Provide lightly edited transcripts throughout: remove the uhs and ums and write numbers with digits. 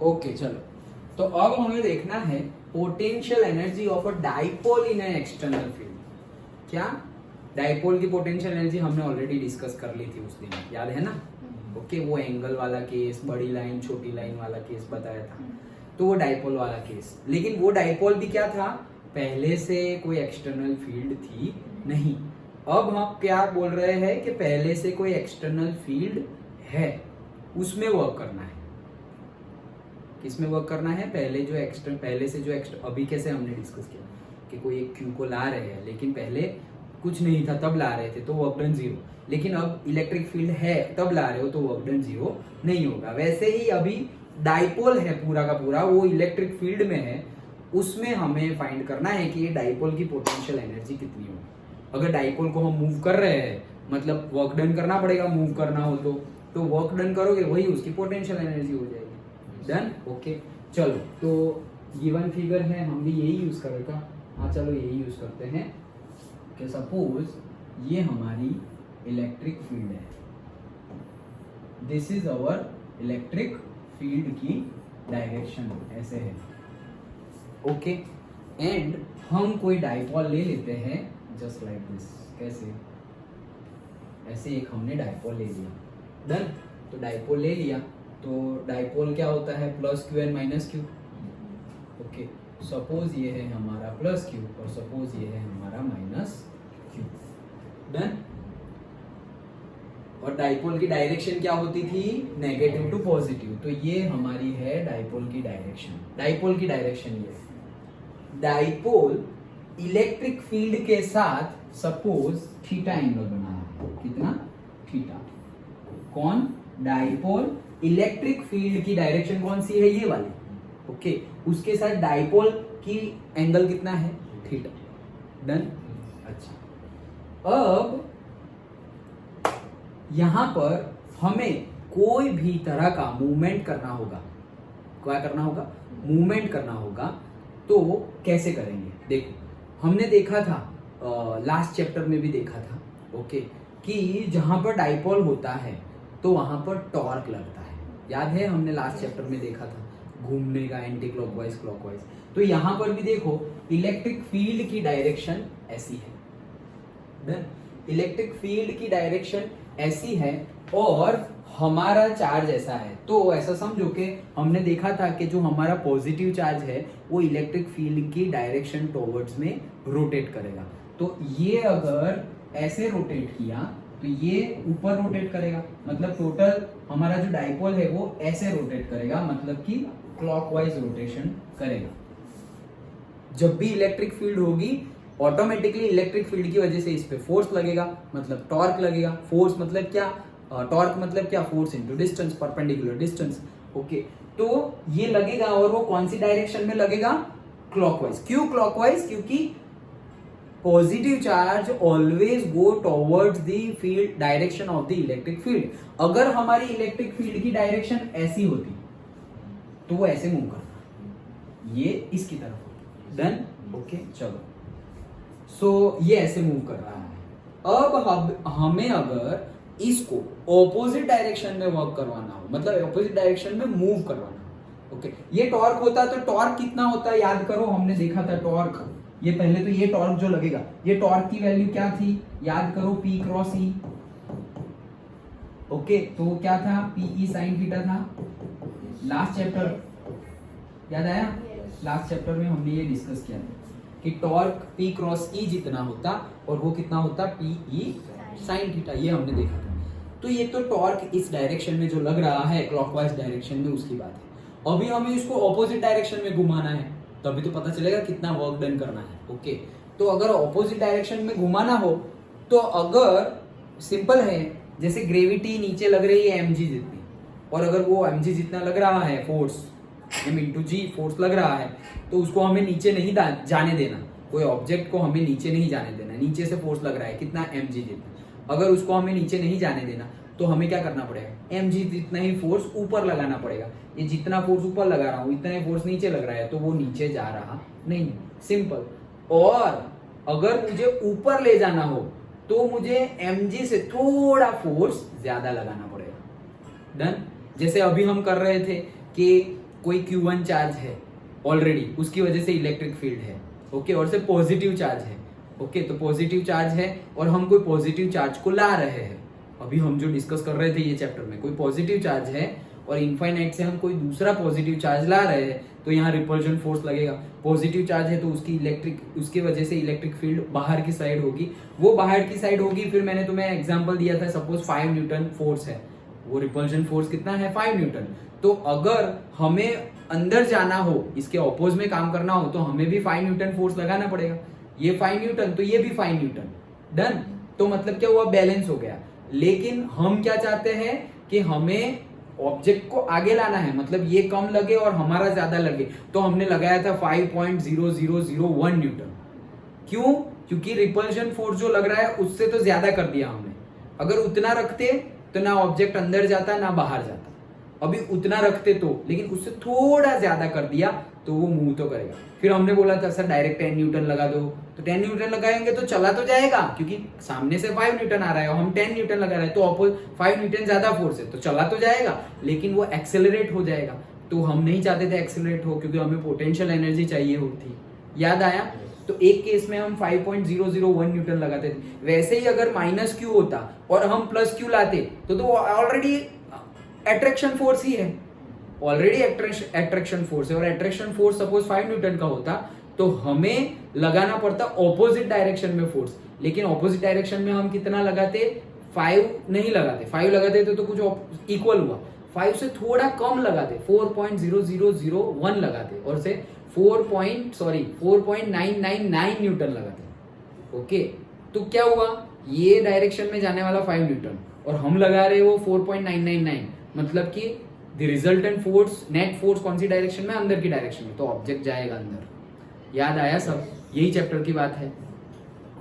Okay चलो, तो अब हमें देखना है potential energy of a dipole in an external field. क्या? डाइपोल की पोटेंशियल एनर्जी हमने ऑलरेडी डिस्कस कर ली थी उस दिन, याद है ना? ओके, वो एंगल वाला केस, बड़ी लाइन छोटी लाइन वाला केस बताया था, तो वो डाइपोल वाला केस। लेकिन वो डाइपोल भी क्या था, पहले से कोई एक्सटर्नल फील्ड थी नहीं। अब हम क्या बोल रहे हैं कि पहले से कोई एक्सटर्नल फील्ड है, उसमें वर्क करना है। किसमें वर्क करना है? पहले से जो अभी कैसे हमने डिस्कस किया कि कोई एक क्यू को ला रहे हैं, लेकिन पहले कुछ नहीं था तब ला रहे थे तो वर्क डन 0, लेकिन अब इलेक्ट्रिक फील्ड है तब ला रहे हो तो वर्क डन 0 नहीं होगा। वैसे ही अभी डाइपोल है पूरा का पूरा, वो इलेक्ट्रिक फील्ड में है, उसमें हमें फाइंड करना है कि ये डाइपोल की पोटेंशियल एनर्जी कितनी होगी। अगर डाइपोल को हम मूव कर रहे हैं, मतलब वर्क डन करना पड़ेगा, मूव करना हो तो वर्क डन करोगे वही उसकी पोटेंशियल एनर्जी हो जाएगी। डन? ओके चलो, तो गिवन फिगर है, हम भी यही यूज करेगा। हाँ चलो यही यूज करते हैं कि सपोज ये हमारी इलेक्ट्रिक फील्ड है, this is our electric field की डायरेक्शन ऐसे है। ओके, एंड हम कोई डाइपोल ले लेते हैं जस्ट लाइक दिस। कैसे? ऐसे एक हमने डाइपोल ले लिया। डन? तो डाइपोल ले लिया, तो डाइपोल क्या होता है? Plus q and minus Q. Okay, suppose ये है हमारा प्लस क्यू और सपोज ये है हमारा माइनस क्यू। डन? और डाइपोल की डायरेक्शन क्या होती थी? Negative to positive. तो ये हमारी है डाइपोल की डायरेक्शन। डाइपोल की डायरेक्शन ये है। डाइपोल इलेक्ट्रिक फील्ड के साथ सपोज थीटा एंगल बना है। कितना? थीटा। कौन? डाइपोल इलेक्ट्रिक फील्ड की डायरेक्शन कौन सी है? ये वाली। ओके, उसके साथ डाइपोल की एंगल कितना है? थीटा। डन? अच्छा, अब यहां पर हमें कोई भी तरह का मूवमेंट करना होगा। क्या करना होगा? मूवमेंट करना होगा। तो कैसे करेंगे? देखो, हमने देखा था लास्ट चैप्टर में भी देखा था, ओके, कि जहां पर डाइपोल होता है तो वहां पर टॉर्क लगता है। याद है? हमने लास्ट चैप्टर में देखा था घूमने का, एंटी क्लॉकवाइज क्लॉकवाइज। तो यहां पर भी देखो इलेक्ट्रिक फील्ड की डायरेक्शन ऐसी है। इलेक्ट्रिक फील्ड की डायरेक्शन ऐसी है और हमारा चार्ज ऐसा है। तो ऐसा समझो कि हमने देखा था कि जो हमारा पॉजिटिव चार्ज है वो इलेक्ट्रिक फील्ड की डायरेक्शन टुवर्ड्स में रोटेट करेगा। तो ये अगर ऐसे रोटेट किया तो ये ऊपर रोटेट करेगा, मतलब टोटल हमारा जो डाइपोल है वो ऐसे रोटेट करेगा, मतलब कि क्लॉकवाइज रोटेशन करेगा। जब भी इलेक्ट्रिक फील्ड होगी ऑटोमेटिकली इलेक्ट्रिक फील्ड की वजह से इस पे फोर्स लगेगा, मतलब टॉर्क लगेगा। फोर्स मतलब क्या? टॉर्क मतलब क्या? Force into distance, perpendicular distance. Okay, तो ये लगेगा और वो कौन सी डायरेक्शन में लगेगा? क्लॉकवाइज। क्यों क्लॉकवाइज? क्योंकि positive charge always go towards the field direction of the electric field. अगर हमारी इलेक्ट्रिक फील्ड की डायरेक्शन ऐसी होती तो वो ऐसे मूव करता, ये इसकी तरफ होती। डन? ओके चलो, सो ये ऐसे मूव कर रहा है। अब हमें अगर इसको ऑपोजिट डायरेक्शन में वर्क करवाना हो, मतलब ऑपोजिट डायरेक्शन में मूव करवाना हो, ओके, ये टॉर्क होता है। तो टॉर्क कितना होता है? याद करो, हमने देखा था टॉर्क। ये पहले तो ये टॉर्क जो लगेगा, ये टॉर्क की वैल्यू क्या थी? याद करो, P क्रॉस E। ओके, तो क्या था? PE साइन थीटा था। लास्ट चैप्टर याद आया? लास्ट चैप्टर में हमने ये डिस्कस किया था कि टॉर्क P क्रॉस E जितना होता और वो कितना होता? PE sine theta. ये हमने देखा था। तो ये तो टॉर्क इस डायरेक्शन में जो लग रहा है क्लॉकवाइज डायरेक्शन में, उसकी बात है। अभी हमें इसको ऑपोजिट डायरेक्शन में घुमाना है, तभी तो पता चलेगा कितना वर्क डन करना है। ओके, तो अगर ऑपोजिट डायरेक्शन में घुमाना हो तो अगर सिंपल है, जैसे ग्रेविटी नीचे लग रही है mg जितनी, और अगर वो mg जितना लग रहा है फोर्स, m/g फोर्स लग रहा है, तो उसको हमें नीचे नहीं जाने देना। कोई ऑब्जेक्ट को हमें नीचे नहीं जाने देना। नीचे से फोर्स लग रहा है कितना? mg जितना। अगर उसको हमें नीचे नहीं जाने देना तो हमें क्या करना पड़ेगा? mg जितना ही फोर्स ऊपर लगाना पड़ेगा। ये जितना फोर्स ऊपर लगा रहा हूं इतना ही फोर्स नीचे लग रहा है, तो वो नीचे जा रहा नहीं। सिंपल। और अगर मुझे ऊपर ले जाना हो तो मुझे mg से थोड़ा फोर्स ज्यादा लगाना पड़ेगा। डन? जैसे अभी हम कर रहे थे कि कोई Q1 चार्ज है ऑलरेडी, उसकी वजह से इलेक्ट्रिक फील्ड है, ओके, और से पॉजिटिव चार्ज है, ओके, तो पॉजिटिव चार्ज है और हम कोई पॉजिटिव चार्ज को ला रहे हैं, अभी हम जो डिस्कस कर रहे थे ये चैप्टर में, कोई पॉजिटिव चार्ज है और इनफाइनाइट से हम कोई दूसरा पॉजिटिव चार्ज ला रहे हैं, तो यहाँ रिपल्जन फोर्स लगेगा। पॉजिटिव चार्ज है तो उसकी वजह से इलेक्ट्रिक फील्ड बाहर की साइड होगी, वो बाहर की साइड होगी। फिर मैंने तुम्हें एग्जांपल दिया था, सपोज 5 न्यूटन फोर्स है, वो रिपल्जन फोर्स कितना है 5 न्यूटन। तो अगर हमें अंदर जाना हो, इसके ऑपोज में काम करना हो, तो हमें भी 5 न्यूटन फोर्स लगाना पड़ेगा। ये 5 न्यूटन तो ये भी 5 न्यूटन, डन। तो मतलब क्या हुआ, बैलेंस हो गया। लेकिन हम क्या चाहते हैं कि हमें ऑब्जेक्ट को आगे लाना है, मतलब ये कम लगे और हमारा ज्यादा लगे, तो हमने लगाया था 5.0001 न्यूटन। क्यों? क्योंकि रिपल्शन फोर्स जो लग रहा है उससे तो ज्यादा कर दिया हमने। अगर उतना रखते तो ना ऑब्जेक्ट अंदर जाता ना बाहर जाता, अभी उतना रखते तो, लेकिन उससे थोड़ा ज्यादा कर दिया तो वो मूव तो करेगा। फिर हमने बोला था सर डायरेक्ट 10 न्यूटन लगा दो, तो 10 न्यूटन लगाएंगे तो चला तो जाएगा, क्योंकि सामने से 5 न्यूटन आ रहा है और हम 10 न्यूटन लगा रहे हैं, तो अपोज 5 न्यूटन ज्यादा फोर्स है तो चला तो जाएगा, लेकिन वो एक्सेलरेट हो जाएगा। तो हम नहीं चाहते थे एक्सेलरेट हो, क्योंकि हमें पोटेंशियल एनर्जी चाहिए होती। याद आया? तो एक केस में हम 5.001 न्यूटन लगाते थे। वैसे ही अगर माइनस क्यू होता और हम प्लस क्यू लाते तो ऑलरेडी अट्रैक्शन फोर्स ही है, ऑलरेडी अट्रैक्शन फोर्स है, और अट्रैक्शन फोर्स सपोज 5 न्यूटन का होता तो हमें लगाना पड़ता ऑपोजिट डायरेक्शन में फोर्स। लेकिन ऑपोजिट डायरेक्शन में हम कितना लगाते, 5 नहीं लगाते, 5 लगाते तो कुछ इक्वल हुआ, 5 से थोड़ा कम लगाते, 4.0001 लगाते और से 4.999 न्यूटन लगाते। ओके, तो क्या हुआ, ये डायरेक्शन में जाने वाला 5 न्यूटन और हम लगा रहे वो 4.999, मतलब कि the resultant force, net force कौन सी डायरेक्शन में, अंदर की डायरेक्शन में, तो ऑब्जेक्ट जाएगा अंदर। याद आया सब? यही चैप्टर की बात है।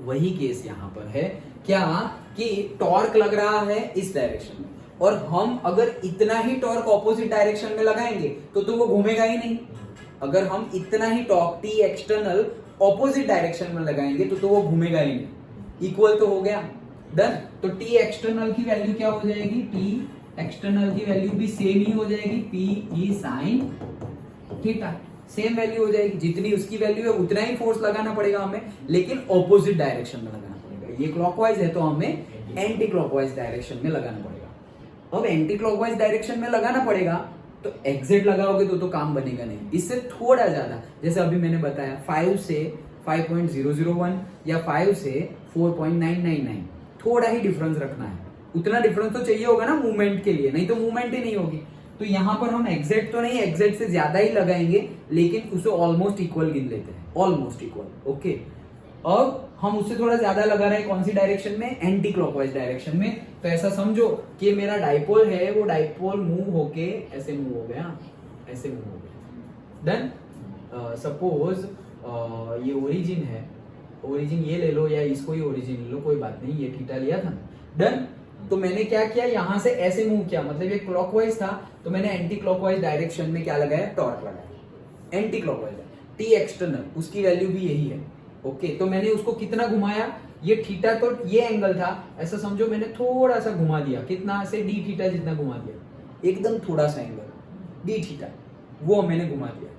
वही केस यहाँ पर है क्या कि टॉर्क लग रहा है इस डायरेक्शन में, और हम अगर इतना ही टॉर्क ऑपोजिट डायरेक्शन में लगाएंगे तो वो घूमेगा ही नहीं। अगर हम इतना ही torque T external opposite direction में लगाएंगे तो वो घूमेगा ही नहीं, इक्वल तो हो गया, डन। तो टी एक्सटर्नल की वैल्यू क्या हो जाएगी, टी एक्सटर्नल की वैल्यू भी सेम ही हो जाएगी, P E sine theta, same value हो जाएगी। जितनी उसकी वैल्यू है उतना ही फोर्स लगाना पड़ेगा हमें, लेकिन ऑपोजिट डायरेक्शन में लगाना पड़ेगा। ये क्लॉकवाइज है तो हमें एंटी क्लॉकवाइज डायरेक्शन में लगाना पड़ेगा। अब एंटी क्लॉकवाइज डायरेक्शन में लगाना पड़ेगा तो एग्जैक्ट लगाओगे तो काम बनेगा नहीं, इससे थोड़ा ज्यादा, जैसे अभी मैंने बताया 5 से 5.001 या 5 से 4.999, थोड़ा ही डिफरेंस रखना है। उतना डिफरेंस तो चाहिए होगा ना मूवमेंट के लिए, नहीं तो मूवमेंट ही नहीं होगी। तो यहाँ पर हम एग्जैक्ट तो नहीं, एग्जैक्ट से ज्यादा ही लगाएंगे, लेकिन उसे ऑलमोस्ट इक्वल गिन लेते हैं, ऑलमोस्ट इक्वल। ओके, अब हम उससे थोड़ा ज्यादा लगा रहे हैं कौन सी डायरेक्शन में, एंटी क्लॉकवाइज डायरेक्शन में। तो ऐसा समझो कि मेरा डाइपोल है, वो डाइपोल मूव होके ऐसे मूव हो गया, ऐसे मूव हो गया, देन सपोज ये ओरिजिन है, ओरिजिन ये ले लो या इसको ही ओरिजिन ले लो, कोई बात नहीं, ये थीटा लिया था, डन। तो मैंने क्या किया, यहां से ऐसे मूव किया, मतलब ये क्लॉकवाइज था तो मैंने एंटी क्लॉकवाइज डायरेक्शन में क्या लगाया, टॉर्क लगाया, एंटी क्लॉकवाइज। टी एक्सटर्नल उसकी वैल्यू भी यही है। ओके, तो मैंने उसको कितना घुमाया, ये थीटा तो ये एंगल था, ऐसा समझो मैंने थोड़ा सा घुमा दिया, कितना से डी थीटा जितना घुमा दिया, एकदम थोड़ा सा एंगल डी थीटा वो मैंने घुमा दिया।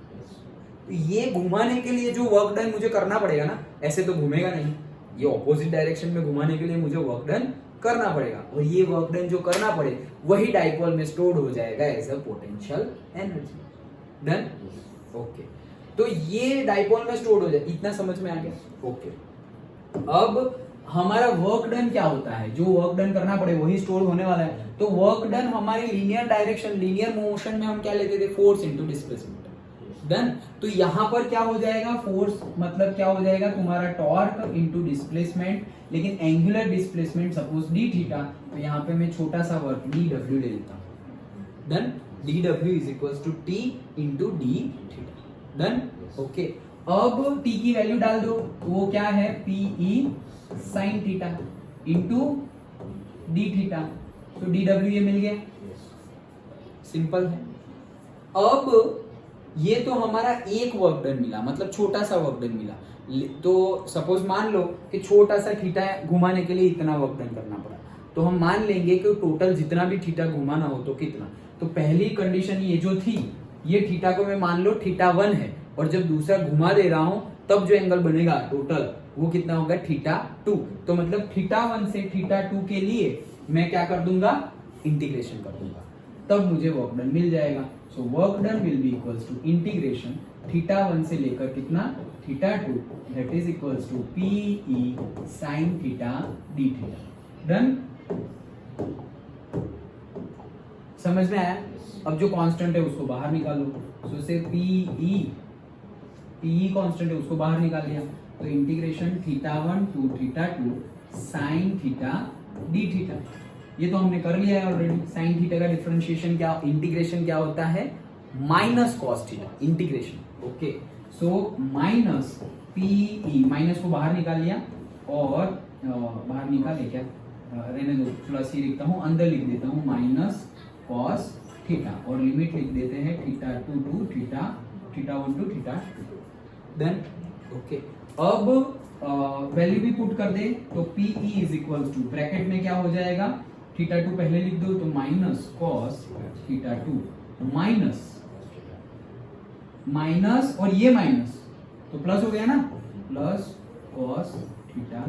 तो ये घुमाने के लिए जो वर्क डन मुझे करना पड़ेगा ना, ऐसे तो घूमेगा नहीं, ये ऑपोजिट डायरेक्शन में घुमाने के लिए मुझे वर्क डन करना पड़ेगा, और ये वर्क डन जो करना पड़े वही डाइपोल में स्टोर्ड हो जाएगा as a potential energy, done. Okay, तो ये डाइपोल में स्टोर्ड हो जाए, इतना समझ में आ गया? ओके, अब हमारा वर्क डन क्या होता है, जो वर्क डन करना पड़े वही स्टोर होने वाला है। तो वर्क डन हमारी लीनियर डायरेक्शन, लीनियर मोशन में हम क्या लेते थे, फोर्स इनटू डिस्प्लेसमेंट, डन। तो यहां पर क्या हो जाएगा, फोर्स मतलब क्या हो जाएगा तुम्हारा टॉर्क इनटू डिस्प्लेसमेंट, लेकिन angular displacement suppose D theta, तो यहाँ पे मैं छोटा सा वर्क डी डब्ल्यू ले लेता हूँ, done. D W is equal to T into d theta, done. Okay, अब टी की वैल्यू डाल दो, वो क्या है, p E sine theta into d theta, तो डी डब्ल्यू ये मिल गया, सिंपल है। अब ये तो हमारा एक वर्क डन मिला, मतलब छोटा सा वर्क डन मिला। तो सपोज मान लो कि छोटा सा थीटा घुमाने के लिए इतना वर्क डन करना पड़ा, तो हम मान लेंगे कि टोटल जितना भी थीटा घुमाना हो तो कितना। तो पहली कंडीशन ये जो थी ये थीटा को मैं मान लो थीटा 1 है, और जब दूसरा घुमा दे रहा हूं तब जो एंगल बनेगा टोटल वो कितना होगा, थीटा 2। तो मतलब थीटा 1 से थीटा 2 के लिए मैं क्या कर दूंगा, इंटीग्रेशन कर दूंगा, तब मुझे वर्क डन मिल जाएगा। So work done will be equals to integration theta 1 से लेकर कितना, theta 2, that is equals to p E sine theta d theta. Done, समझ में आया? अब जो कांस्टेंट है उसको बाहर निकालो, सो से पीई कांस्टेंट है उसको बाहर निकाल लिया, तो integration theta 1 to theta 2 sine theta d theta, ये तो हमने कर लिया है ऑलरेडी। साइन थीटा का डिफरेंशिएशन क्या, इंटीग्रेशन क्या होता है, minus cos theta integration. Okay, so minus p E, minus को बाहर निकाल लिया, और बाहर निकाले क्या, रहने दो, प्लस ही लिखता हूँ, अंदर लिख देता हूँ माइनस कॉस थीटा, और लिमिट लिख देते हैं theta 2 to theta 1 to theta 2। Then okay, अब वैल्यू भी पुट कर दे, तो p E is equals to, bracket में क्या हो जाएगा, थीटा 2 पहले लिख दो, तो माइनस कॉस थीटा 2 माइनस और ये माइनस तो प्लस हो गया ना, plus cos theta.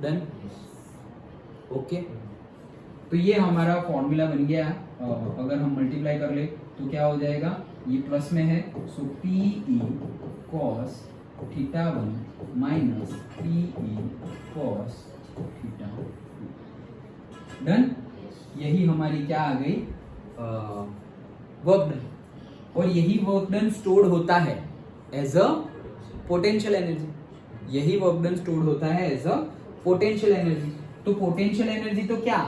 Done, okay, तो ये हमारा फॉर्मूला बन गया। अगर हम मल्टीप्लाई कर ले तो क्या हो जाएगा, ये प्लस में है, so p E cos theta 1 minus p E cos theta 2। Done, यही हमारी क्या आ गई, वर्क डन। और यही वर्क डन स्टोर्ड होता है एज अ पोटेंशियल एनर्जी, यही वर्क डन स्टोर्ड होता है एज अ पोटेंशियल एनर्जी। तो पोटेंशियल एनर्जी तो क्या,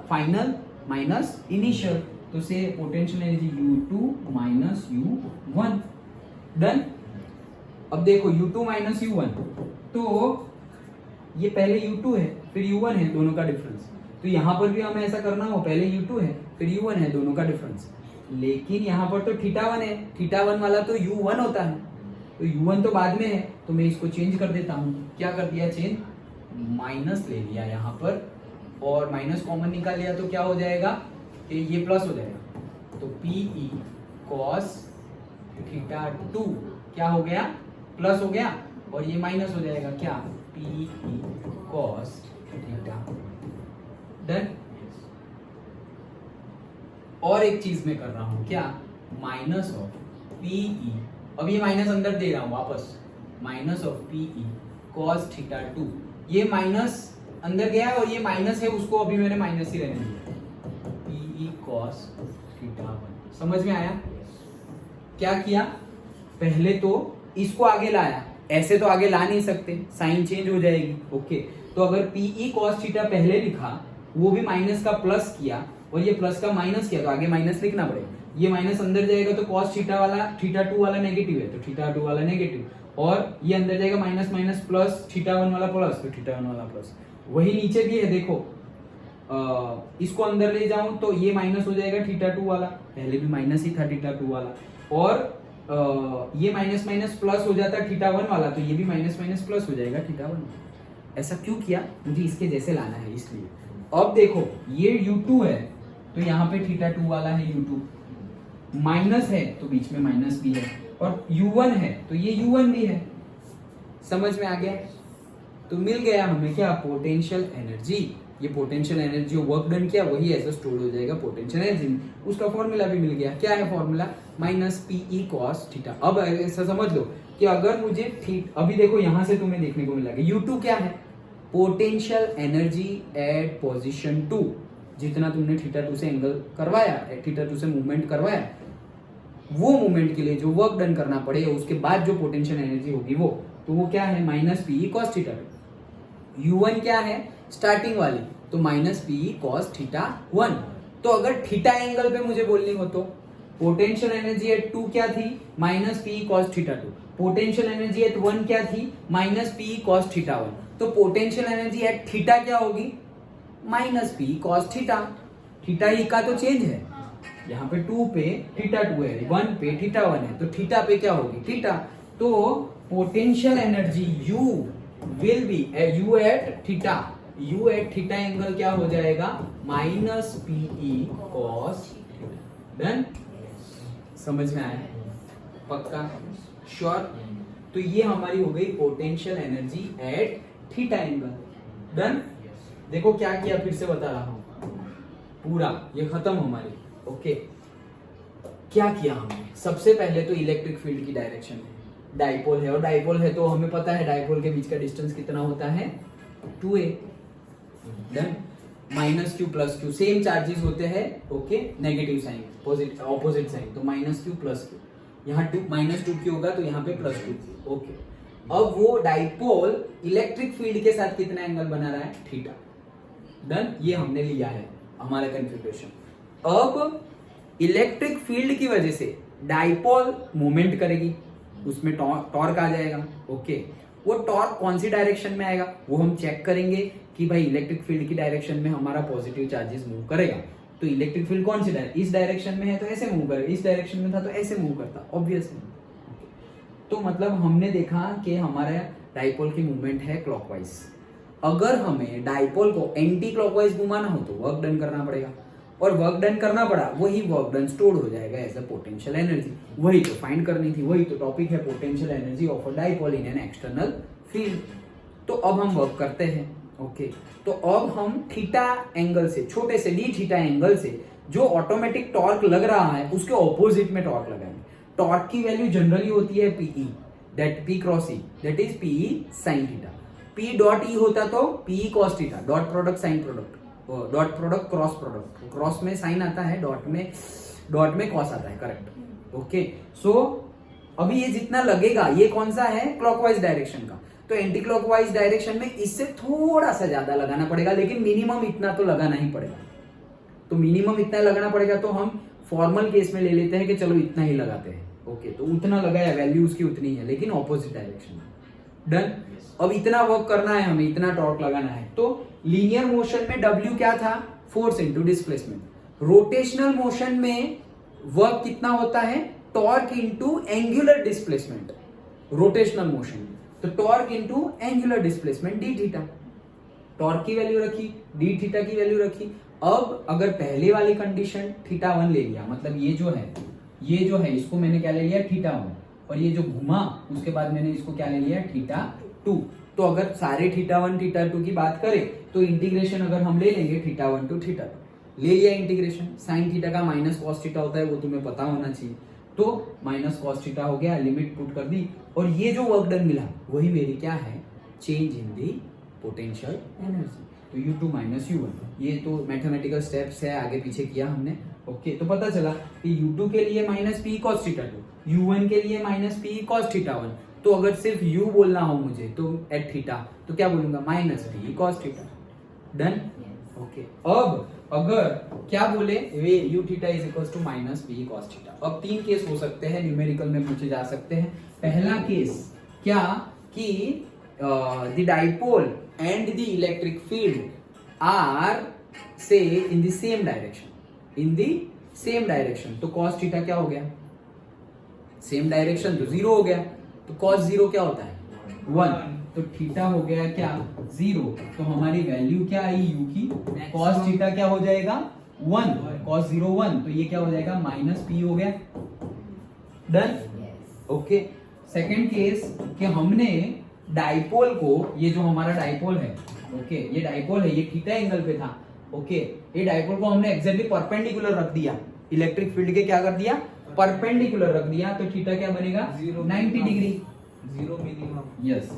फाइनल माइनस इनिशियल, तो से potential energy U2 minus U1। Done, अब देखो U2 माइनस U1, तो ये पहले U2 है फिर U1 है, दोनों का डिफरेंस। तो यहां पर भी हमें ऐसा करना हो, पहले U2 है फिर U1 है, दोनों का डिफरेंस। लेकिन यहां पर तो थीटा 1 है, थीटा 1 वाला तो U1 होता है, तो U1 तो बाद में है, तो मैं इसको चेंज कर देता हूं। क्या कर दिया चेंज, माइनस ले लिया यहाँ पर, और माइनस कॉमन निकाल लिया, तो क्या हो जाएगा, ये प्लस हो जाएगा, तो पीई कॉस थीटा 2 क्या हो गया, प्लस हो गया, और ये माइनस हो जाएगा क्या, पीई कॉस थीटा। डन, और एक चीज मैं कर रहा हूं, क्या, माइनस ऑफ पीई, अब ये माइनस अंदर दे रहा हूं वापस, minus of p E cos theta 2, ये माइनस अंदर गया और ये माइनस है, उसको अभी मैंने माइनस ही रहने दिया, पीई कॉस थीटा 1। समझ में आया? क्या किया, पहले तो इसको आगे लाया, ऐसे तो आगे ला नहीं सकते, साइन चेंज हो जाएगी। ओके, तो अगर पीई कॉस थीटा पहले लिखा, वो भी माइनस का प्लस किया, और ये प्लस का माइनस किया, तो आगे माइनस लिखना पड़ेगा। ये माइनस अंदर जाएगा तो कॉस थीटा वाला, थीटा 2 वाला नेगेटिव है, तो थीटा 2 वाला नेगेटिव, और ये अंदर जाएगा माइनस माइनस प्लस, थीटा 1 वाला प्लस, तो थीटा 1 वाला प्लस। वही नीचे भी है, देखो इसको अंदर ले जाऊं तो ये माइनस हो जाएगा थीटा 2 वाला, पहले भी माइनस ही था थीटा 2 वाला, और ये माइनस माइनस प्लस हो जाता थीटा 1 वाला, तो ये भी माइनस माइनस प्लस हो जाएगा थीटा 1। ऐसा क्यों किया, मुझे इसके जैसे लाना है इसलिए। अब देखो ये U2 है, तो यहाँ पे थीटा 2 वाला है U2, माइनस है तो बीच में माइनस भी है, और U1 है तो ये U1 भी है। समझ में आ गया? तो मिल गया हमें क्या, पोटेंशियल एनर्जी। ये पोटेंशियल एनर्जी वर्क डन किया वही ऐसा स्टोर हो जाएगा पोटेंशियल एनर्जी में। उसका फॉर्मूला भी मिल गया, क्या है formula, minus p E cos theta. अब ऐसा समझ लो कि अगर मुझे अभी देखो यहां से तुम्हें देखने को मिला U2 क्या है, पोटेंशियल एनर्जी एट पोजीशन 2। जितना तुमने थीटा 2 से एंगल करवाया, थीटा 2 से मूवमेंट करवाया, वो मूवमेंट के लिए जो वर्क डन करना पड़ेगा, उसके बाद जो पोटेंशियल एनर्जी होगी वो, तो वो क्या है, minus p E cos theta. U1 क्या है, स्टार्टिंग वाली, तो माइनस पीई कॉस थीटा 1। तो अगर थीटा एंगल पे मुझे बोलनी हो तो पोटेंशियल एनर्जी एट 2 क्या थी, minus p E cos theta 2। Potential energy at 1 क्या थी, माइनस पीई कॉस थीटा 1। तो पोटेंशियल एनर्जी एट थीटा क्या होगी, minus p cos theta. Theta ही का तो चेंज है, यहाँ पे 2 पे थीटा 2 है, 1 पे थीटा 1 है, तो थीटा पे क्या होगी, थीटा। तो potential energy U will be U at theta, U at theta angle क्या हो जाएगा, माइनस पीई कॉस डन। समझ में आया? पक्का? श्योर? तो ये हमारी हो गई potential energy eight theta angle. Done. देखो क्या किया, फिर से बता रहा हूं, पूरा ये खत्म हमारी। ओके, क्या किया हमने? सबसे पहले तो इलेक्ट्रिक फील्ड की डायरेक्शन है, डाइपोल है, और डाइपोल है तो हमें पता है डाइपोल के बीच का डिस्टेंस कितना होता है, 2a। Done. Minus q plus q, same charges होते हैं। Okay, negative sign, opposite sign, तो माइनस क्यू प्लस क्यू, यहाँ माइनस 2q होगा तो यहाँ पे प्लस 2q। ओके, अब वो डाइपोल इलेक्ट्रिक फील्ड के साथ कितना एंगल बना रहा है, थीटा। डन। ये हमने लिया है हमारा कंफ्यूटेशन। अब इलेक्ट्रिक फील्ड की वजह से डाइपोल मूवमेंट करेगी, उसमें टॉर्क आ जाएगा। ओके, वो टॉर्क कौन सी डायरेक्शन में आएगा वो हम चेक करेंगे कि भाई इलेक्ट्रिक फील्ड की डायरेक्शन में हमारा पॉजिटिव चार्जेस मूव करेगा, तो इलेक्ट्रिक फील्ड कौन सी डायरेक्शन, इस डायरेक्शन में है तो ऐसे मूव करेगा, इस डायरेक्शन में था तो ऐसे मूव करता, ऑब्वियसली। तो मतलब हमने देखा कि हमारा डाइपोल की मूवमेंट है क्लॉकवाइज। अगर हमें डाइपोल को एंटी क्लॉकवाइज घुमाना हो तो वर्क डन करना पड़ेगा, और वर्क डन करना पड़ा, वही वर्क डन स्टोर हो जाएगा एज अ पोटेंशियल एनर्जी। वही तो फाइंड करनी थी, वही तो टॉपिक है, potential energy of a dipole in an external field. तो अब हम वर्क करते हैं। ओके, तो अब हम थीटा एंगल से, छोटे से डी थीटा एंगल से जो ऑटोमेटिक टॉर्क लग रहा है उसके ऑपोजिट में टॉर्क लगाएंगे। टॉर्क की वैल्यू जनरली होती है p E, that p cross E, that is p E sine theta. P dot E होता तो p E cos theta, dot product sine product, dot product cross product, cross में साइन आता है, डॉट में कॉस आता है, करेक्ट। ओके, सो अभी ये जितना लगेगा ये कौन सा है, क्लॉकवाइज डायरेक्शन का, तो एंटी क्लॉकवाइज डायरेक्शन में इससे थोड़ा सा ज्यादा लगाना पड़ेगा, लेकिन मिनिमम इतना तो लगाना ही पड़ेगा। तो मिनिमम इतना लगाना पड़ेगा, तो हम फॉर्मल केस में ले लेते हैं कि चलो इतना ही लगाते हैं। ओके, तो उतना लगाया, वैल्यू उसकी उतनी है, लेकिन ऑपोजिट डायरेक्शन में। डन। अब इतना वर्क करना है हमें, इतना टॉर्क लगाना है, तो लीनियर मोशन में W क्या था, force into displacement. Rotational motion में वर्क कितना होता है, torque into angular displacement. Rotational motion तो torque into angular displacement d theta. Torque की वैल्यू रखी, डी थीटा की वैल्यू रखी। अब अगर पहले वाली कंडीशन थीटा 1 ले लिया, मतलब ये जो है इसको मैंने क्या ले लिया, थीटा 1, और ये जो घुमा उसके बाद मैंने इसको क्या ले लिया, थीटा 2। तो अगर सारे थीटा 1 थीटा 2 की बात करें तो इंटीग्रेशन अगर हम ले लेंगे थीटा 1 टू थीटा 2, ले लिया इंटीग्रेशन, साइन थीटा का माइनस कॉस थीटा होता है, वो तुम्हें पता होना चाहिए। तो माइनस कॉस थीटा हो गया, लिमिट पुट कर दी, और ये जो वर्क डन मिला वही मेरी क्या है, change in the potential energy. तो U2 माइनस U1, ये तो मैथमेटिकल स्टेप्स है, आगे पीछे किया हमने। ओके, तो पता चला कि U2 के लिए minus p cos theta 2, U1 के लिए माइनस पी कॉस थीटा 1। तो अगर सिर्फ U बोलना हो मुझे तो एट थीटा, तो क्या बोलूंगा, minus p cos theta. Done. Okay, अब अगर क्या बोले, वे U theta is equal to minus p cos theta. अब 3 केस हो सकते हैं, न्यूमेरिकल में पूछे जा सकते हैं। पहला केस क्या कि the dipole and the electric field are say in the same direction, तो cos थीटा क्या हो गया, सेम डायरेक्शन तो 0 हो गया, तो cos 0 क्या होता है, 1, तो थीटा हो गया क्या, 0। तो हमारी वैल्यू क्या आई u की, cos थीटा क्या हो जाएगा, 1, cos 0 1, तो ये क्या हो जाएगा, माइनस p हो गया। डन। ओके, सेकेंड केस कि हमने डाइपोल को, ये जो हमारा डाइपोल है, ओके, ये डाइपोल है, ये थीटा एंगल पे था। ओके, ये डाइपोल को हमने एग्जैक्टली परपेंडिकुलर रख दिया, इलेक्ट्रिक फील्ड के क्या कर दिया, परपेंडिकुलर रख दिया, तो थीटा क्या बनेगा, 90 डिग्री, 0 मिनिमम, यस,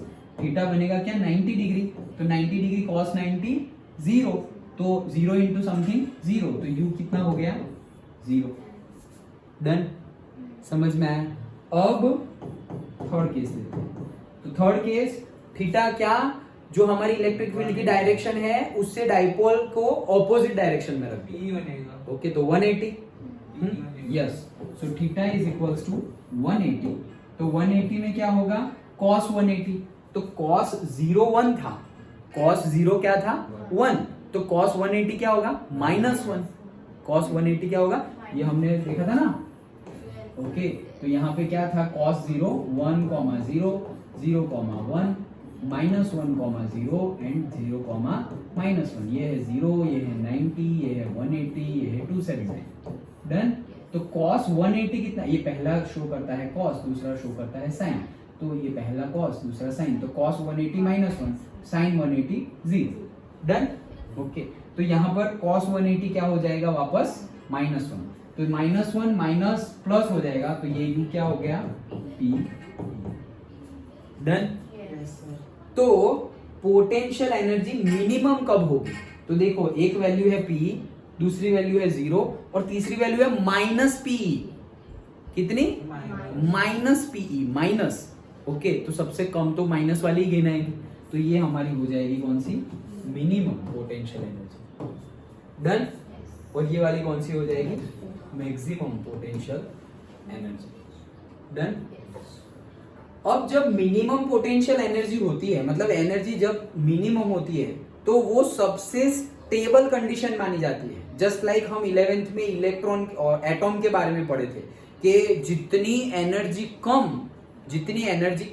थीटा बनेगा क्या, 90 डिग्री। तो 90 डिग्री cos 90 0, तो 0 इंटू समथिंग 0, तो u कितना हो गया, 0। डन। समझ में आया? अब थर्ड केस लेते हैं। तो थर्ड केस, थीटा क्या, जो हमारी इलेक्ट्रिक फील्ड की डायरेक्शन है उससे डाइपोल को ऑपोजिट डायरेक्शन में रख दिया। ओके, तो 180, yes, so theta is equals to 180। तो 180 में क्या होगा, cos 180, तो cos 0 1 था, cos 0 क्या था, 1, तो cos 180 क्या होगा, -1, cos 180 क्या होगा, ये हमने देखा था ना। ओके, तो यहाँ पे क्या था, cos 0 1, 0, 0, 1, -1,0 एंड 0,-1। ये है 0, ये है 90, ये है 180, ये है 270। डन। तो cos 180 कितना, ये पहला शो करता है cos, दूसरा शो करता है sin। तो ये पहला cos, दूसरा sin, तो cos 180 -1, sin 180 0। डन। ओके, तो यहाँ पर cos 180 क्या हो जाएगा वापस -1, तो -1 माइनस प्लस हो जाएगा, तो ये u क्या हो गया p। डन। तो पोटेंशियल एनर्जी मिनिमम कब होगी, तो देखो एक वैल्यू है P, दूसरी वैल्यू है 0 और तीसरी वैल्यू है -PE। कितनी? -PE, minus. ओके, तो सबसे कम तो माइनस वाली ही गिनाएंगे, तो ये हमारी हो जाएगी कौन सी, मिनिमम पोटेंशियल एनर्जी। डन। और ये वाली कौन सी हो जाएगी, मैक्सिमम पोटेंशियल एनर्जी। डन। अब जब मिनिमम पोटेंशियल एनर्जी होती है, मतलब एनर्जी जब मिनिमम होती है, तो वो सबसे स्टेबल कंडीशन मानी जाती है। जस्ट लाइक हम 11th में इलेक्ट्रॉन और एटॉम के बारे में पढ़े थे कि जितनी एनर्जी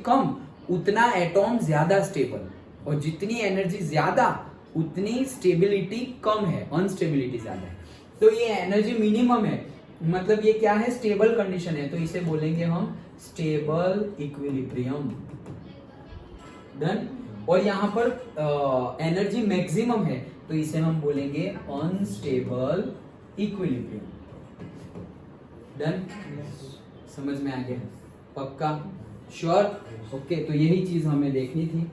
कम उतना एटॉम ज्यादा स्टेबल, और जितनी एनर्जी ज्यादा उतनी स्टेबिलिटी कम है, अनस्टेबिलिटी ज्यादा है। तो ये एनर्जी मिनिमम है, मतलब ये क्या है, स्टेबल कंडीशन है, तो इसे बोलेंगे हम स्टेबल इक्विलिब्रियम। डन। और यहां पर एनर्जी मैक्सिमम है, तो इसे हम बोलेंगे अनस्टेबल इक्विलिब्रियम। डन। समझ में आ गया? पक्का? श्योर? ओके, तो यही चीज हमें देखनी थी।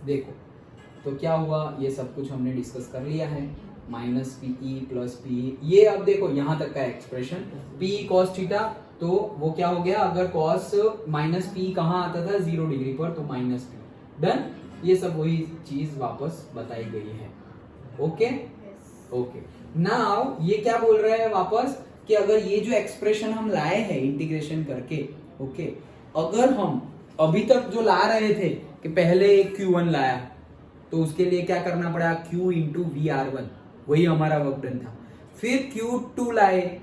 देखो तो क्या हुआ, ये सब कुछ हमने डिस्कस कर लिया है, -PE + PE। ये अब देखो यहां तक का एक्सप्रेशन P cos थीटा, तो वो क्या हो गया, अगर cos -P कहाँ आता था 0 डिग्री पर, तो -P। डन। ये सब वही चीज वापस बताई गई है। ओके ओके, नाउ ये क्या बोल रहे हैं वापस कि अगर ये जो एक्सप्रेशन हम लाए हैं इंटीग्रेशन करके, ओके, अगर हम अभी तक जो ला रहे थे कि पहले एक Q1 लाया, तो उसके लिए क्या करना पड़ा, Q × VR1, वही हमारा वर्क डन था। फिर Q2 लाए,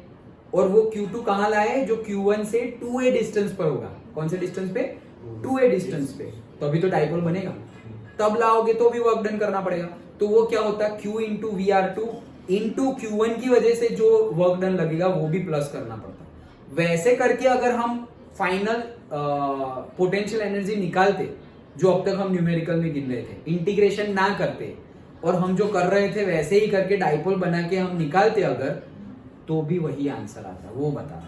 और वो Q2 कहाँ लाए, जो Q1 से 2a डिस्टेंस पर होगा। कौन से डिस्टेंस पे, 2a डिस्टेंस पे, तो अभी तो डाइपोल बनेगा। तब लाओगे तो भी वर्क डन करना पड़ेगा, तो वो क्या होता है, Q × VR2 × Q1 की वजह से जो वर्क डन लगेगा वो भी प्लस करना पड़ता। वैसे करके अगर हम फाइनल पोटेंशियल एनर्जी निकालते, जो अब तक हम न्यूमेरिकल में गिन रहे थे, इंटीग्रेशन ना करते और हम जो कर रहे थे वैसे ही करके डाइपोल बना के हम निकालते अगर, तो भी वही आंसर आता। वो बता रहे हैं,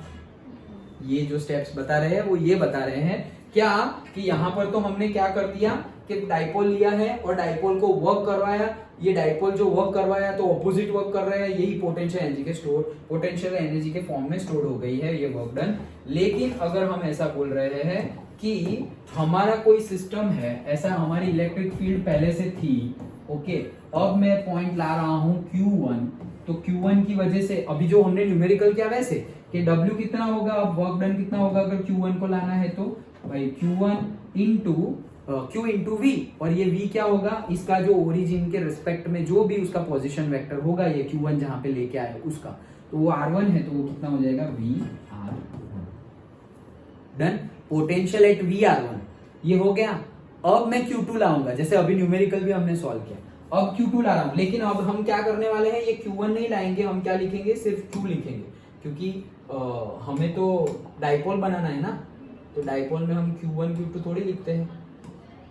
ये जो स्टेप्स बता रहे हैं वो ये बता रहे हैं क्या, कि यहाँ पर तो हमने क्या कर दिया कि डाइपोल लिया है और डाइपोल को वर्क करवाया। ये डाइपोल जो वर्क करवाया तो ऑपोजिट वर्क कर रहे हैं, यही पोटेंशियल एनर्जी के फॉर्म में स्टोर हो गई है ये वर्क डन। लेकिन अगर हम ऐसा बोल रहे हैं कि हमारा कोई सिस्टम है, ऐसा हमारी इलेक्ट्रिक फील्ड पहले से थी, ओके, अब मैं पॉइंट ला रहा हूं Q1, तो Q1 की वजह से अभी जो हमने न्यूमेरिकल किया वैसे कि W कितना होगा, अब वर्क डन कितना होगा अगर Q1 को लाना है, तो भाई Q × V, और ये V क्या होगा, इसका जो ओरिजिन के रिस्पेक्ट में जो भी उसका पोजीशन वेक्टर होगा, ये Q1 जहां पे लेके आए उसका, तो वो R1 है, तो वो कितना हो जाएगा VR। Done. Potential at VR1 ये हो गया। अब मैं Q2 लाऊंगा, जैसे अभी न्यूमेरिकल भी हमने सॉल्व किया, अब Q2 ला रहा हूं, लेकिन अब हम क्या करने वाले हैं, ये Q1 नहीं लाएंगे, हम क्या लिखेंगे, सिर्फ Q लिखेंगे, क्योंकि हमें तो डाइपोल बनाना है ना, तो डाइपोल में हम Q1 Q2 थोड़ी लिखते हैं।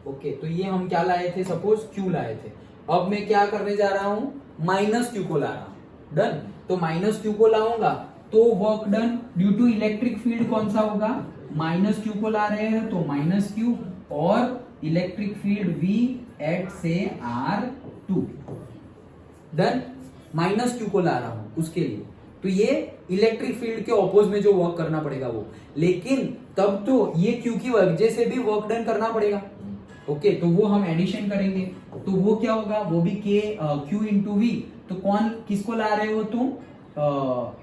ओके, तो ये हम क्या लाए थे, सपोज Q लाए थे, अब मैं क्या करने जा रहा हूं, -Q को ला रहा हूं। डन। तो -Q को लाऊंगा तो work done due to electric field कौन सा होगा, -Q को ला रहे हैं तो -Q, और इलेक्ट्रिक फील्ड V एट से R2। डन। -Q को ला रहा हूं उसके लिए, तो ये इलेक्ट्रिक फील्ड के ऑपोज में जो वर्क करना पड़ेगा वो, लेकिन तब तो ये Q की वजह से भी वर्क डन करना पड़ेगा। ओके, तो वो हम एडिशन करेंगे, तो वो क्या होगा, वो भी Q × V। तो कौन किसको ला रहे हो तुम,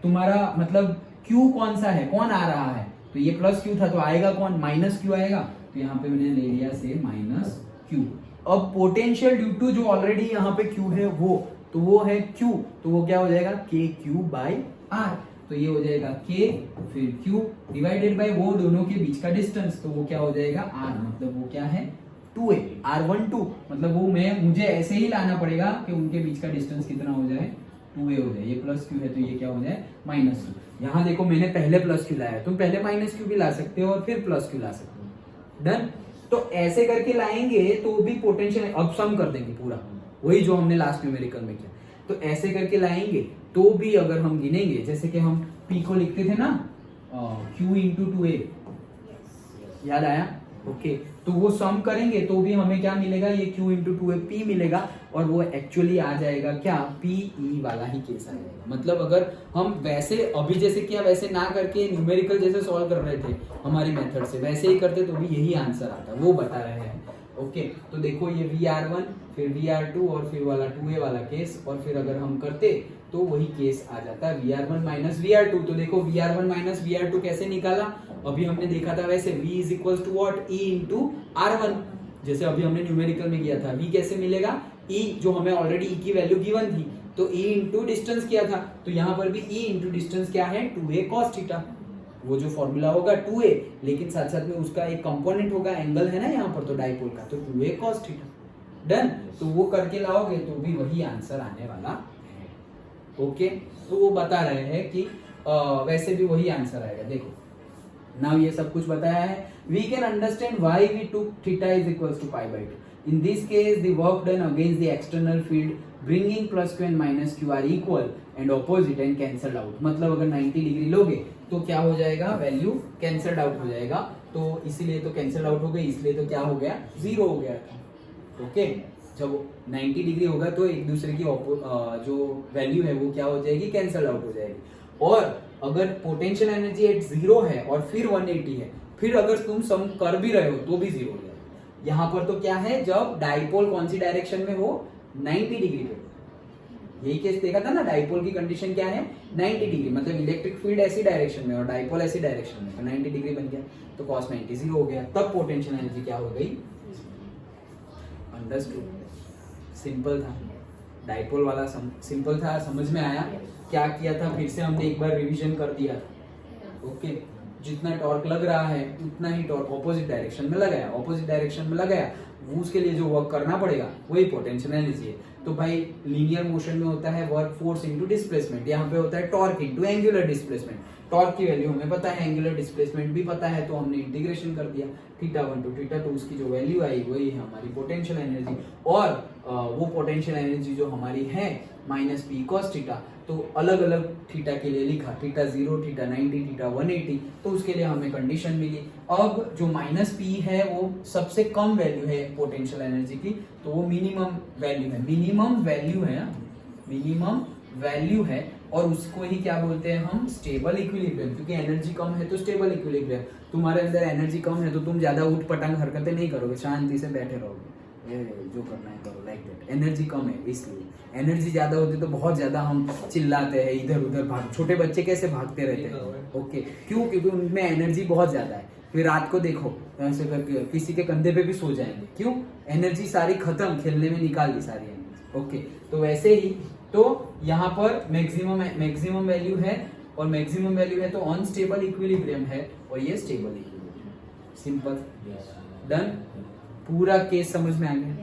तुम्हारा मतलब Q कौन सा है, कौन आ रहा है, तो ये +Q था, तो आएगा कौन, -Q आएगा, तो यहाँ पे मैंने ले लिया से -Q। अब पोटेंशियल ड्यू टू जो ऑलरेडी यहाँ पे Q है वो, तो वो है Q, तो वो क्या हो जाएगा, KQ/R, तो ये हो जाएगा K फिर Q डिवाइडेड बाय वो दोनों के बीच का डिस्टेंस, तो वो क्या हो जाएगा R, मतलब वो क्या है 2a R12 मतलब वो मुझे ऐसे ही लाना पड़ेगा कि उनके बीच का डिस्टेंस कितना हो जाए 2a हो जाए। ये प्लस क्यू है तो ये क्या हो जाए -2। यहाँ देखो मैंने पहले प्लस क्यू लाया, तुम पहले माइनस क्यू भी ला सकते हो और फिर प्लस क्यू ला सकते हो। डन। तो ऐसे करके लाएंगे तो भी पोटेंशियल अब सम कर देंगे पूरा, वही जो हमने लास्ट न्यूमेरिकल में किया। तो ऐसे करके लाएंगे तो भी अगर हम गिनेंगे, जैसे कि हम P को लिखते थे ना Q इंटू 2a, याद आया? ओके तो वो सम करेंगे तो भी हमें क्या मिलेगा, ये Q इंटू 2a P मिलेगा और वो एक्चुअली आ जाएगा क्या PE वाला ही केस आएगा। मतलब अगर हम वैसे अभी जैसे किया वैसे ना करके न्यूमेरिकल जैसे सॉल्व कर रहे थे हमारी मेथड से, वैसे ही करते तो भी यही आंसर आता, वो बता रहे हैं। ओके तो देखो ये VR1 फिर VR2 और फिर वाला 2a वाला केस, और फिर अगर हम करते तो वही केस आ जाता है VR1 माइनस VR2। तो देखो VR1 माइनस VR2 कैसे निकाला, अभी हमने देखा था वैसे V is equal to what E into R1, जैसे अभी हमने न्यूमेरिकल में किया था। V कैसे मिलेगा, E जो हमें ऑलरेडी E की वैल्यू गिवन थी तो E इंटू डिस्टेंस किया था, तो यहाँ पर भी E इंटू डिस्टेंस क्या है 2a cos थीटा, वो जो फॉर्मूला होगा 2a, लेकिन साथ साथ में उसका एक कंपोनेंट होगा एंगल है ना यहाँ पर तो डाइपोल का, तो 2a cos थीटा। डन। तो वो करके लाओगे तो भी वही आंसर आने वाला है। ओके तो वो बता रहे हैं कि वैसे भी वही आंसर आएगा। देखो नाउ ये सब कुछ बताया है, we can understand why we took theta is equals to pi by 2। In this case the work done against the external field bringing plus q and minus q are equal and opposite and cancelled out. मतलब अगर 90 degree लोगे तो क्या हो जाएगा, value cancelled out हो जाएगा, तो इसीलिए तो कैंसल आउट हो गई, इसलिए तो क्या हो गया 0 हो गया। ओके जब 90 डिग्री होगा तो एक दूसरे की जो वैल्यू है वो क्या हो जाएगी, कैंसल आउट हो जाएगी। और अगर पोटेंशियल एनर्जी एट 0 है और फिर 180 है, फिर अगर तुम सम कर भी रहे हो तो भी 0 हो जाएगा। यहाँ पर तो क्या है, जब डाइपोल कौन सी डायरेक्शन में हो 90 डिग्री पे, यही केस देखा था ना, डाइपोल की कंडीशन क्या है 90 डिग्री, मतलब इलेक्ट्रिक फील्ड ऐसी डायरेक्शन में और डाइपोल ऐसी डायरेक्शन में, तो 90 डिग्री बन गया, तो cos 90 0 हो गया, तब पोटेंशियल एनर्जी क्या हो गई। अंडरस्टूड, सिंपल था, डाइपोल वाला सिंपल था, समझ में आया क्या किया था। फिर से हमने एक बार रिवीजन कर दिया था। ओके जितना टॉर्क लग रहा है उतना ही टॉर्क ऑपोजिट डायरेक्शन में लगाया, ऑपोजिट डायरेक्शन में लगाया, वो उसके लिए जो वर्क करना पड़ेगा वही पोटेंशियल एनर्जी है। तो भाई लीनियर मोशन में होता है वर्क फोर्स इनटू डिस्प्लेसमेंट, यहाँ पे होता है torque into angular displacement. Torque की वैल्यू हमें पता है, एंगुलर डिस्प्लेसमेंट भी पता है, तो हमने इंटीग्रेशन कर दिया θ1 टू θ2, उसकी जो वैल्यू आई वही है हमारी पोटेंशियल एनर्जी। और वो पोटेंशियल एनर्जी जो हमारी है -P cos थीटा, तो अलग अलग थीटा के लिए लिखा, θ0 θ90 θ180, तो उसके लिए हमें कंडीशन मिली। अब जो -P है वो सबसे कम वैल्यू है पोटेंशियल एनर्जी की, तो वो मिनिमम वैल्यू है, मिनिमम वैल्यू है, और उसको ही क्या बोलते हैं हम, स्टेबल इक्विलिब्रियम। क्योंकि एनर्जी कम है तो स्टेबल इक्विलिब्रियम, तुम्हारे अंदर एनर्जी कम है तो तुम ज्यादा उठ पटांग हरकतें नहीं करोगे, शांति से बैठे रहोगे, जो करना है करो, लाइक दैट। एनर्जी कम है इसलिए, एनर्जी ज्यादा होती तो बहुत ज्यादा हम चिल्लाते हैं, इधर उधर भाग, छोटे बच्चे कैसे भागते रहते हैं। ओके क्यों, क्योंकि उनमें एनर्जी बहुत ज्यादा है। फिर रात को देखो ऐसे करके किसी के कंधे पे भी सो जाएंगे, क्यों, एनर्जी सारी खत्म, खेलने में निकाल दी सारी एनर्जी। ओके तो वैसे ही तो यहाँ पर मैक्सिमम वैल्यू है, और मैक्सिमम वैल्यू है तो अनस्टेबल इक्विलिब्रियम है, और ये स्टेबल इक्विलिब्रियम। सिंपल, डन, पूरा केस समझ में आ गया।